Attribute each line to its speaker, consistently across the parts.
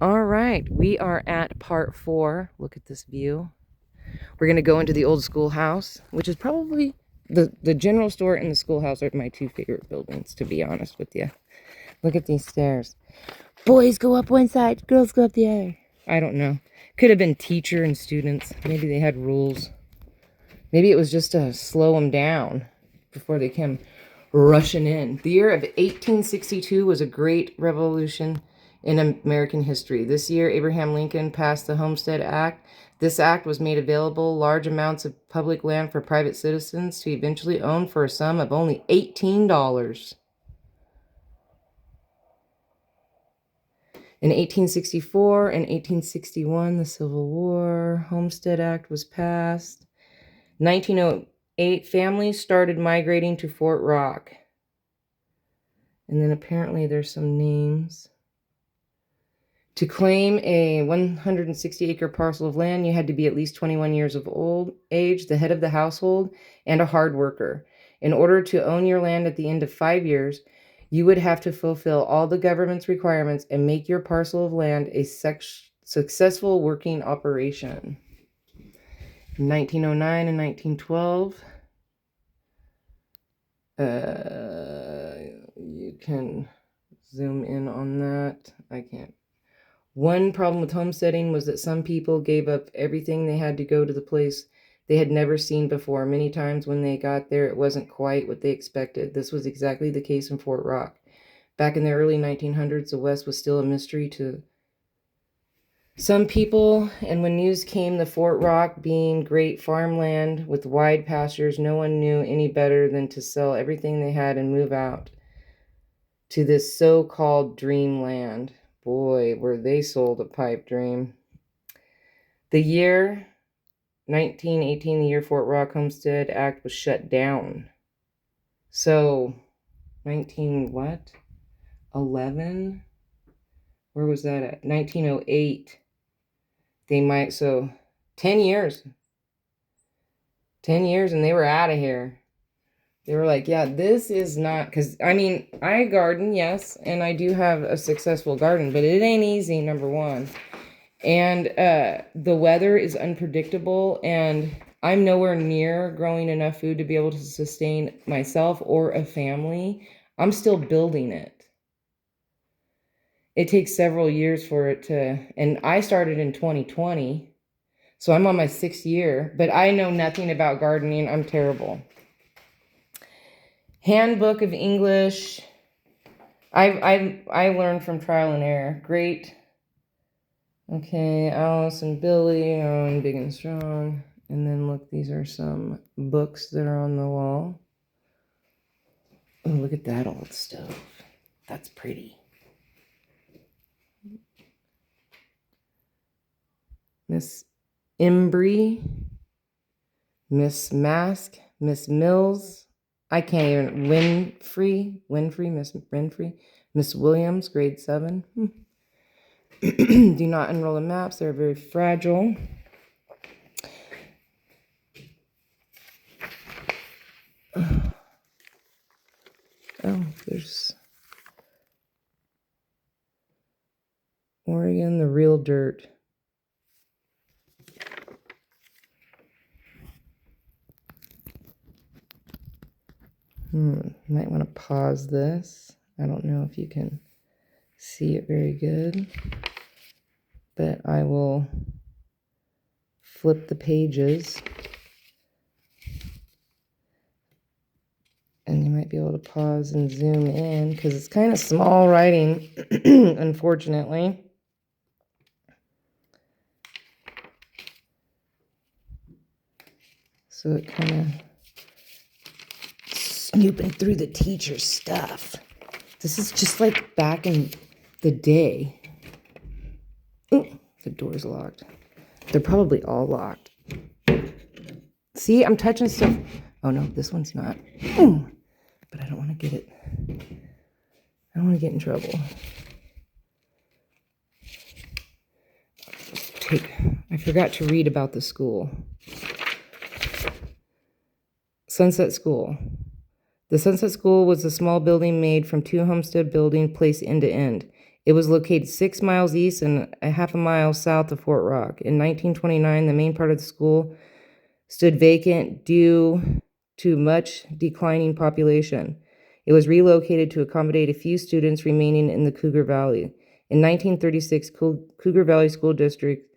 Speaker 1: All right, we are at part 4. Look at this view. We're going to go into the old schoolhouse, which is probably the general store and the schoolhouse are my two favorite buildings, to be honest with you. Look at these stairs. Boys go up one side, girls go up the other. I don't know. Could have been teacher and students. Maybe they had rules. Maybe it was just to slow them down before they came rushing in. The year of 1862 was a great revolution in American history. This year, Abraham Lincoln passed the Homestead Act. This act was made available large amounts of public land for private citizens to eventually own for a sum of only $18. In 1864 and 1861, the Civil War Homestead Act was passed. 1908, families started migrating to Fort Rock. And then apparently there's some names. To claim a 160-acre parcel of land, you had to be at least 21 years of age, the head of the household, and a hard worker. In order to own your land at the end of 5 years, you would have to fulfill all the government's requirements and make your parcel of land a successful working operation. In 1909 and 1912, you can zoom in on that. I can't. One problem with homesteading was that some people gave up everything they had to go to the place they had never seen before. Many times when they got there, it wasn't quite what they expected. This was exactly the case in Fort Rock. Back in the early 1900s, the West was still a mystery to some people, and when news came the Fort Rock being great farmland with wide pastures, no one knew any better than to sell everything they had and move out to this so-called dreamland. Boy, were they sold a pipe dream. The year 1918, the year Fort Rock Homestead Act was shut down. So, 19 what? 11? Where was that at? 1908. They might, so 10 years. 10 years and they were out of here. They were like, yeah, this is not, because, I mean, I garden, yes, and I do have a successful garden, but it ain't easy, number one. And the weather is unpredictable, and I'm nowhere near growing enough food to be able to sustain myself or a family. I'm still building it. It takes several years for it to, and I started in 2020, so I'm on my 6th year, but I know nothing about gardening. I'm terrible. Handbook of English. I learned from trial and error. Great. Okay, Alice and Billy on Big and Strong. And then look, these are some books that are on the wall. Oh, look at that old stove. That's pretty. Miss Embry, Miss Mask, Miss Mills. I can't even. Winfrey, Miss Winfrey, Miss Williams, grade 7. Do not unroll the maps. They're very fragile. Oh, there's Oregon, the real dirt. Might want to pause this. I don't know if you can see it very good, but I will flip the pages and you might be able to pause and zoom in because it's kind of small writing, unfortunately. So it kind of snooping through the teacher's stuff. This is just like back in the day. Ooh, the door's locked. They're probably all locked. See, I'm touching stuff. Oh no, this one's not. Ooh, but I don't want to get it. I don't want to get in trouble. I forgot to read about the school. Sunset School. The Sunset School was a small building made from 2 homestead buildings placed end to end. It was located 6 miles east and a half a mile south of Fort Rock. In 1929, the main part of the school stood vacant due to much declining population. It was relocated to accommodate a few students remaining in the Cougar Valley. In 1936, Cougar Valley School District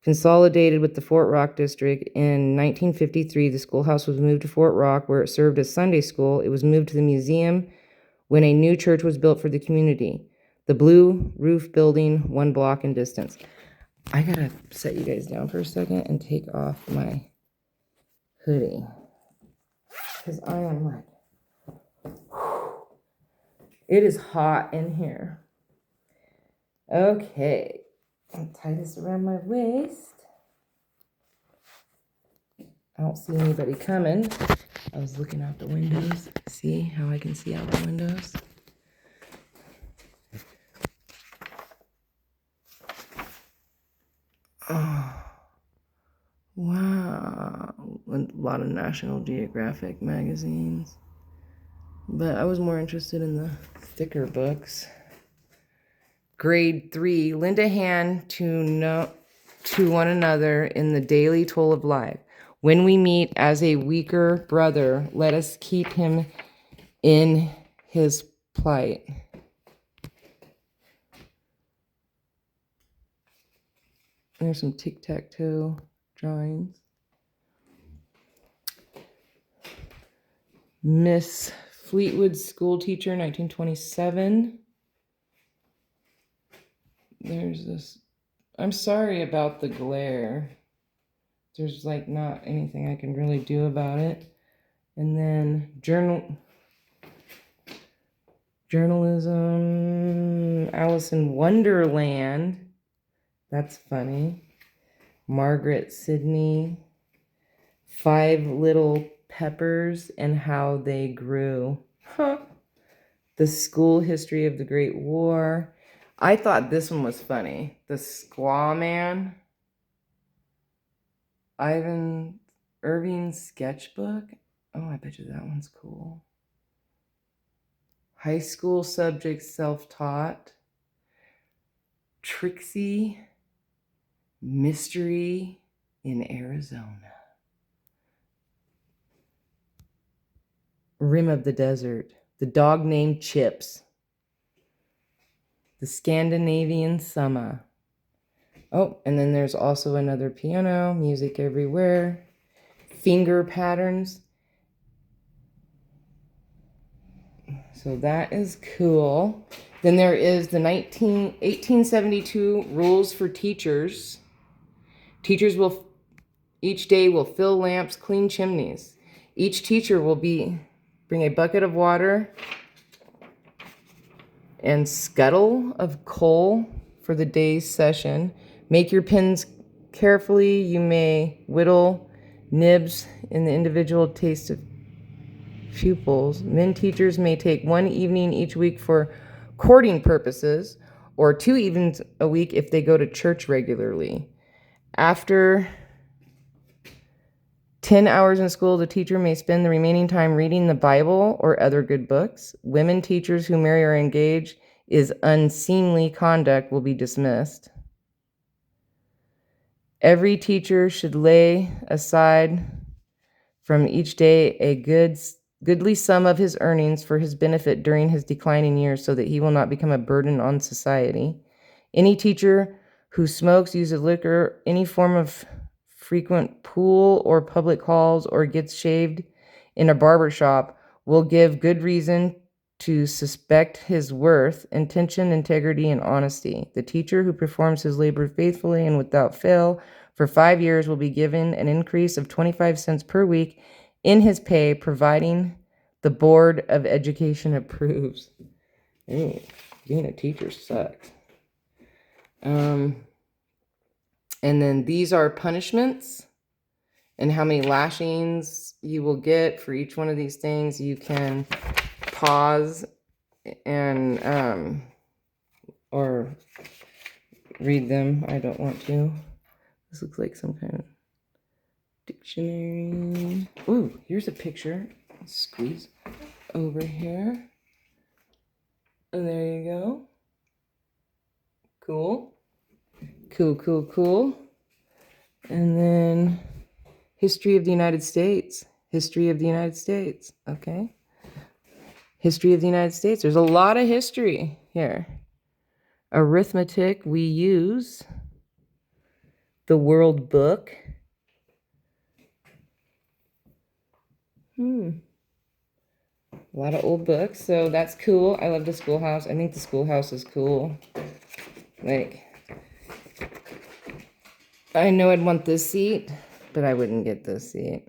Speaker 1: consolidated with the Fort Rock District. In 1953, the schoolhouse was moved to Fort Rock, where it served as Sunday school. It was moved to the museum when a new church was built for the community. The blue roof building, 1 block in distance. I gotta set you guys down for a second and take off my hoodie, because I am like, it is hot in here. Okay, I'll tie this around my waist. I don't see anybody coming. I was looking out the windows. See how I can see out the windows? Oh, wow. A lot of National Geographic magazines. But I was more interested in the thicker books. Grade 3, lend a hand to one another in the daily toil of life. When we meet as a weaker brother, let us keep him in his plight. There's some tic-tac-toe drawings. Miss Fleetwood, school teacher, 1927. There's this. I'm sorry about the glare. There's like not anything I can really do about it. And then journalism, Alice in Wonderland. That's funny. Margaret Sidney. 5 Little Peppers and How They Grew. Huh. The School History of the Great War. I thought this one was funny. The Squaw Man. Ivan Irving's sketchbook. Oh, I bet you that one's cool. High school subjects self-taught. Trixie. Mystery in Arizona. Rim of the Desert. The Dog Named Chips. The Scandinavian Summer. Oh, and then there's also another piano, Music Everywhere, Finger Patterns. So that is cool. Then there is the 1872 Rules for Teachers. Teachers will, each day will fill lamps, clean chimneys. Each teacher will bring a bucket of water and scuttle of coal for the day's session. Make your pins carefully. You may whittle nibs in the individual taste of pupils. Men teachers may take 1 evening each week for courting purposes, or 2 evenings a week if they go to church regularly. After 10 hours in school, the teacher may spend the remaining time reading the Bible or other good books. Women teachers who marry or engage in unseemly conduct will be dismissed. Every teacher should lay aside from each day a goodly sum of his earnings for his benefit during his declining years, so that he will not become a burden on society. Any teacher who smokes, uses liquor, any form of frequent pool or public calls, or gets shaved in a barber shop will give good reason to suspect his worth, intention, integrity, and honesty. The teacher who performs his labor faithfully and without fail for 5 years will be given an increase of 25 cents per week in his pay, providing the Board of Education approves. Ooh, being a teacher sucks. And then these are punishments and how many lashings you will get for each one of these things. You can pause and or read them. I don't want to. This looks like some kind of dictionary. Ooh, here's a picture. Let's squeeze over here. And there you go. Cool. Cool, cool, cool. And then history of the United States. History of the United States. Okay. History of the United States. There's a lot of history here. Arithmetic, we use the World Book. A lot of old books, so that's cool. I love the schoolhouse. I think the schoolhouse is cool. Like, I know I'd want this seat, but I wouldn't get this seat.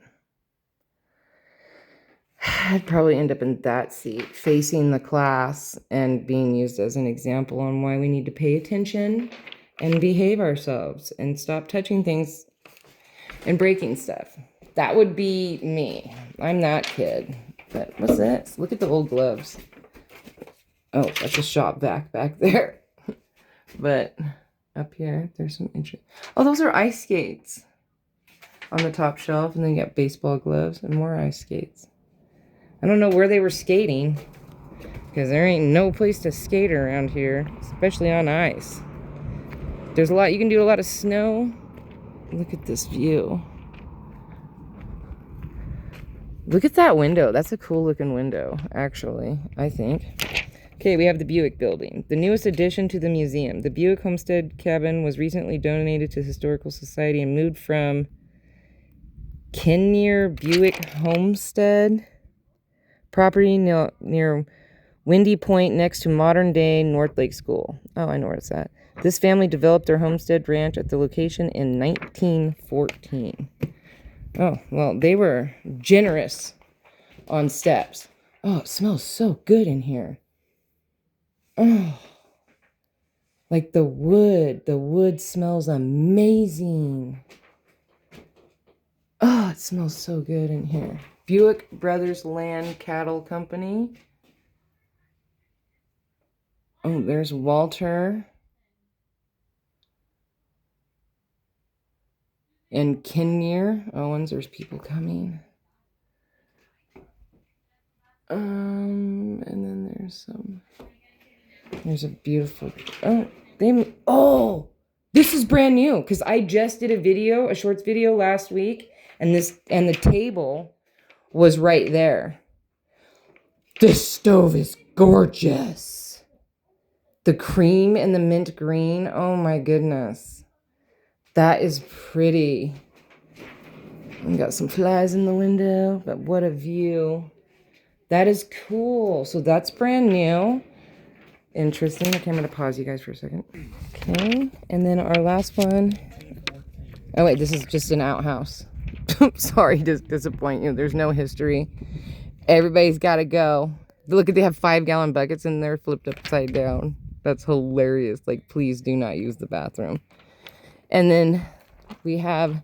Speaker 1: I'd probably end up in that seat, facing the class and being used as an example on why we need to pay attention and behave ourselves and stop touching things and breaking stuff. That would be me. I'm that kid. But what's this? Look at the old gloves. Oh, that's a shop back there. But up here, there's some interest. Oh, those are ice skates on the top shelf. And then you got baseball gloves and more ice skates. I don't know where they were skating, because there ain't no place to skate around here, especially on ice. There's a lot, you can do a lot of snow. Look at this view. Look at that window. That's a cool looking window, actually, I think. Okay, we have the Buick building, the newest addition to the museum. The Buick Homestead cabin was recently donated to the Historical Society and moved from Kinnear Buick Homestead property near Windy Point next to modern-day North Lake School. Oh, I know where it's at. This family developed their homestead ranch at the location in 1914. Oh, well, they were generous on steps. Oh, it smells so good in here. Oh, like the wood smells amazing. Oh, it smells so good in here. Buick Brothers Land Cattle Company. Oh, there's Walter and Kinnear Owens. There's people coming. And then there's a beautiful, this is brand new, because I just did a shorts video last week, and the table was right there. This stove is gorgeous. The cream and the mint green. Oh my goodness. That is pretty. We got some flies in the window, but what a view. That is cool. So that's brand new. Interesting. Okay, I'm going to pause you guys for a second. Okay, and then our last one. Oh wait, this is just an outhouse. Sorry to disappoint you. There's no history. Everybody's got to go. Look at, they have 5-gallon buckets in there flipped upside down. That's hilarious. Like, please do not use the bathroom. And then we have,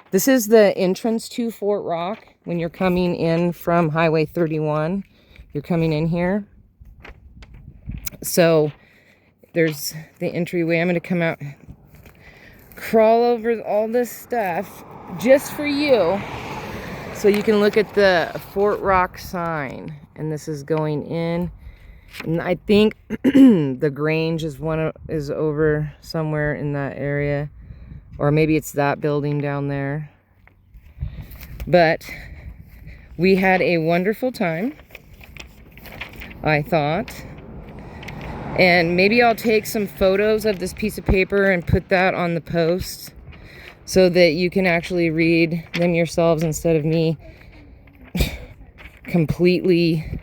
Speaker 1: this is the entrance to Fort Rock. When you're coming in from Highway 31, you're coming in here. So there's the entryway. I'm going to come out, crawl over all this stuff just for you, so you can look at the Fort Rock sign. And this is going in, and I think the Grange is over somewhere in that area, or maybe it's that building down there. But we had a wonderful time, I thought. And maybe I'll take some photos of this piece of paper and put that on the post, so that you can actually read them yourselves instead of me completely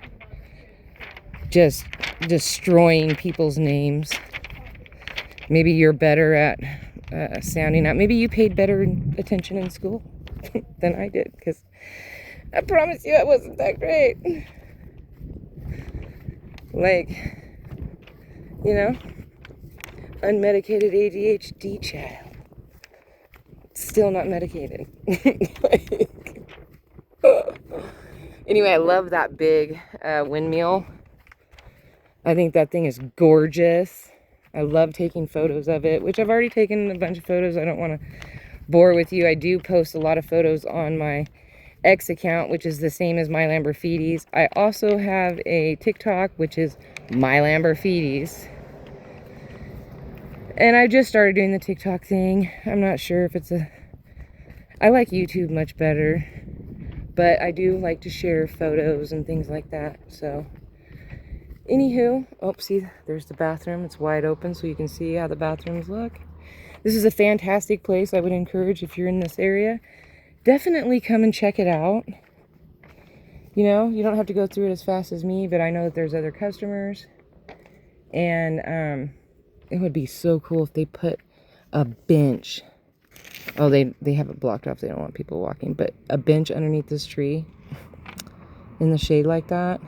Speaker 1: just destroying people's names. Maybe you're better at sounding out. Maybe you paid better attention in school than I did, because I promise you I wasn't that great. Like, you know, unmedicated ADHD child. Still not medicated. Anyway, I love that big windmill. I think that thing is gorgeous. I love taking photos of it, which I've already taken a bunch of photos. I don't want to bore with you. I do post a lot of photos on my X account, which is the same as My Lamberfides. I also have a TikTok, which is My Lamberfides. And I just started doing the TikTok thing. I'm not sure if it's I like YouTube much better, but I do like to share photos and things like that. So, anywho, oh, see, there's the bathroom. It's wide open so you can see how the bathrooms look. This is a fantastic place. I would encourage, if you're in this area, definitely come and check it out. You know, you don't have to go through it as fast as me, but I know that there's other customers. And it would be so cool if they put a bench. Oh, they have it blocked off. They don't want people walking. But a bench underneath this tree in the shade like that.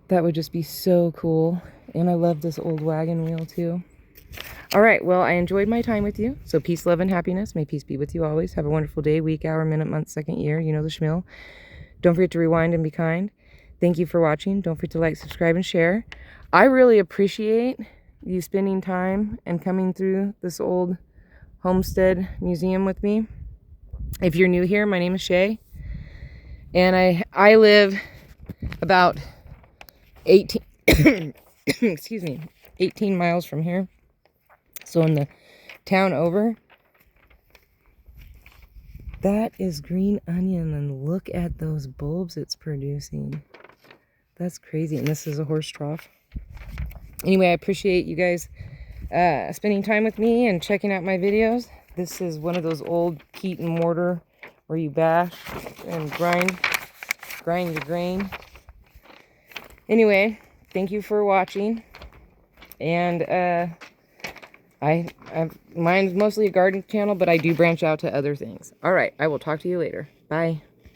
Speaker 1: That would just be so cool. And I love this old wagon wheel too. All right, well, I enjoyed my time with you. So peace, love, and happiness. May peace be with you always. Have a wonderful day, week, hour, minute, month, second, year. You know the schmill. Don't forget to rewind and be kind. Thank you for watching. Don't forget to like, subscribe, and share. I really appreciate you spending time and coming through this old homestead museum with me. If you're new here, my name is Shay. And I live about 18, excuse me, 18 miles from here. So in the town over, that is green onion, and look at those bulbs it's producing. That's crazy. And this is a horse trough. Anyway, I appreciate you guys spending time with me and checking out my videos. This is one of those old peat and mortar where you bash and grind your grain. Anyway, thank you for watching. And mine's mostly a garden channel, but I do branch out to other things. All right, I will talk to you later. Bye.